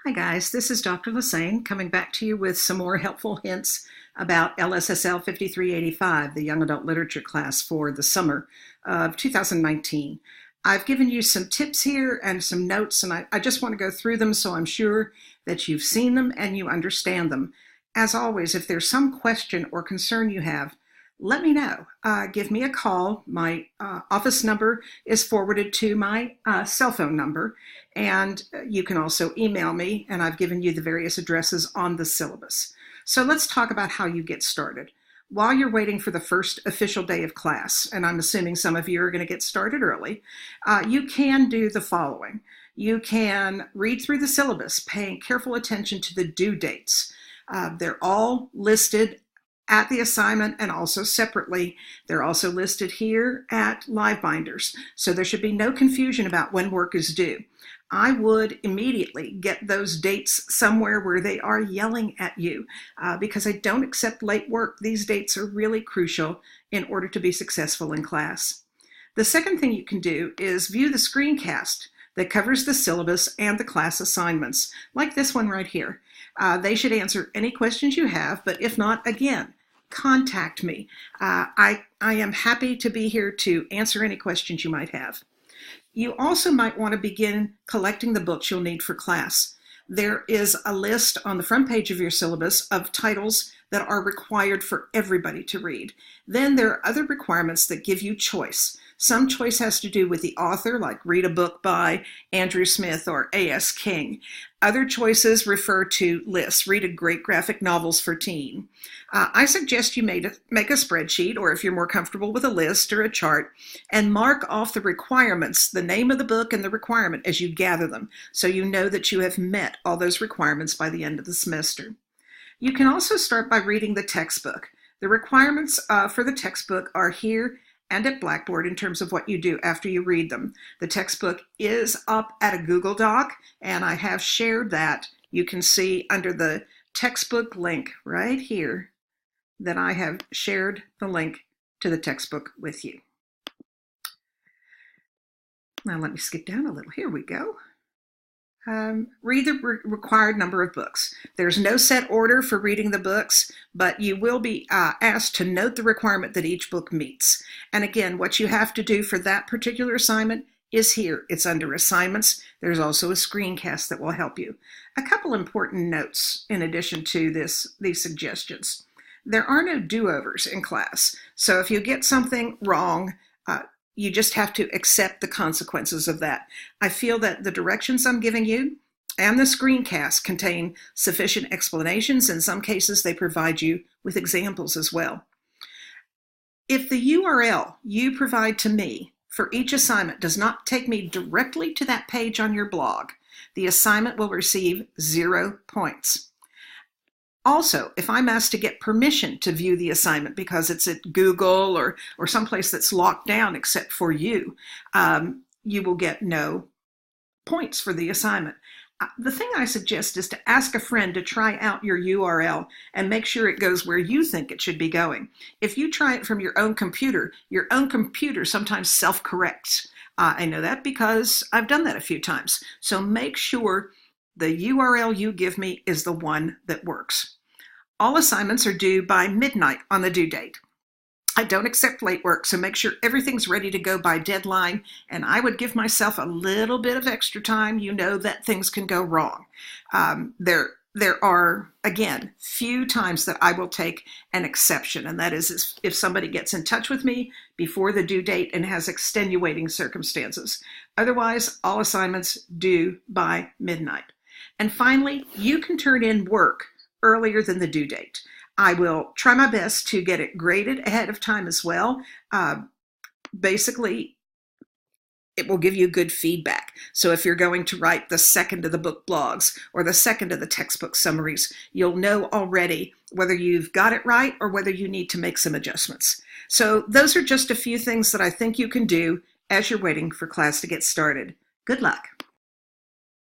Hi guys, this is Dr. Lassane coming back to you with some more helpful hints about LSSL 5385, the Young Adult Literature class for the summer of 2019. I've given you some tips here and some notes, and I just want to go through them so I'm sure that you've seen them and you understand them. As always, if there's some question or concern you have, let me know. Give me a call. My office number is forwarded to my cell phone number, and you can also email me, and I've given you the various addresses on the syllabus. So let's talk about how you get started. While you're waiting for the first official day of class, and I'm assuming some of you are going to get started early, you can do the following. You can read through the syllabus, paying careful attention to the due dates. They're all listed at the assignment and also separately. They're also listed here at LiveBinders, so there should be no confusion about when work is due. I would immediately get those dates somewhere where they are yelling at you because I don't accept late work. These dates are really crucial in order to be successful in class. The second thing you can do is view the screencast that covers the syllabus and the class assignments, like this one right here. They should answer any questions you have, but if not, again, contact me. I am happy to be here to answer any questions you might have. You also might want to begin collecting the books you'll need for class. There is a list on the front page of your syllabus of titles that are required for everybody to read. Then there are other requirements that give you choice. Some choice has to do with the author, like read a book by Andrew Smith or A.S. King. Other choices refer to lists. Read a great graphic novels for teen. I suggest you make a spreadsheet, or if you're more comfortable with a list or a chart, and mark off the requirements, the name of the book and the requirement as you gather them, so you know that you have met all those requirements by the end of the semester. You can also start by reading the textbook. The requirements for the textbook are here and at Blackboard in terms of what you do after you read them. The textbook is up at a Google Doc, and I have shared that. You can see under the textbook link right here that I have shared the link to the textbook with you. Now let me skip down a little. Here we go. Read the required number of books. There's no set order for reading the books, but you will be asked to note the requirement that each book meets. And again, what you have to do for that particular assignment is here. It's under assignments. There's also a screencast that will help you. A couple important notes in addition to these suggestions. There are no do-overs in class. So if you get something wrong, you just have to accept the consequences of that. I feel that the directions I'm giving you and the screencast contain sufficient explanations. In some cases, they provide you with examples as well. If the URL you provide to me for each assignment does not take me directly to that page on your blog, the assignment will receive 0 points. Also, if I'm asked to get permission to view the assignment because it's at Google or someplace that's locked down except for you, you will get no points for the assignment. The thing I suggest is to ask a friend to try out your URL and make sure it goes where you think it should be going. If you try it from your own computer sometimes self-corrects. I know that because I've done that a few times. So make sure the URL you give me is the one that works. All assignments are due by midnight on the due date. I don't accept late work, so make sure everything's ready to go by deadline, and I would give myself a little bit of extra time. You know that things can go wrong. There are, again, few times that I will take an exception, and that is if somebody gets in touch with me before the due date and has extenuating circumstances. Otherwise, all assignments due by midnight. And finally, you can turn in work earlier than the due date. I will try my best to get it graded ahead of time as well. Basically, it will give you good feedback. So if you're going to write the second of the book blogs or the second of the textbook summaries, you'll know already whether you've got it right or whether you need to make some adjustments. So those are just a few things that I think you can do as you're waiting for class to get started. Good luck.